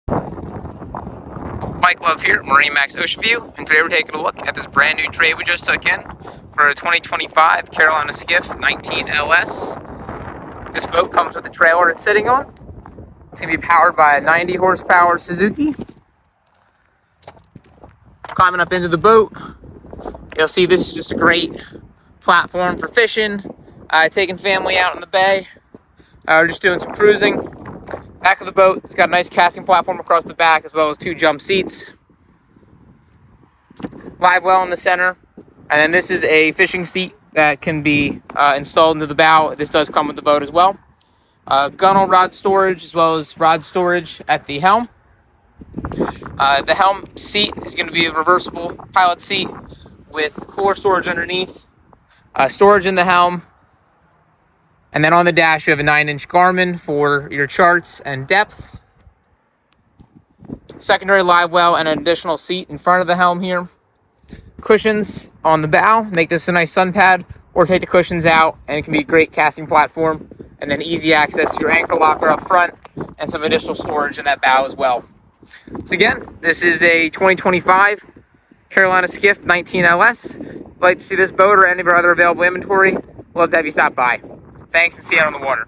Mike Love here, MarineMax Ocean View, and today we're taking a look at this brand new trade we just took in for a 2025 Carolina Skiff 19 LS. This boat comes with the trailer it's sitting on. It's going to be powered by a 90 horsepower Suzuki. Climbing up into the boat, you'll see this is just a great platform for fishing, taking family out in the bay, or just doing some cruising. Back of the boat, it's got a nice casting platform across the back as well as 2 jump seats. Live well in the center. And then this is a fishing seat that can be installed into the bow. This does come with the boat as well. Gunnel rod storage as well as rod storage at the helm. The helm seat is going to be a reversible pilot seat with cooler storage underneath. Storage in the helm. And then on the dash, you have a 9-inch Garmin for your charts and depth. Secondary live well and an additional seat in front of the helm here. Cushions on the bow make this a nice sun pad, or take the cushions out and it can be a great casting platform. And then easy access to your anchor locker up front and some additional storage in that bow as well. So again, this is a 2025 Carolina Skiff 19 LS. If you'd like to see this boat or any of our other available inventory, we'd love to have you stop by. Thanks, and see you out on the water.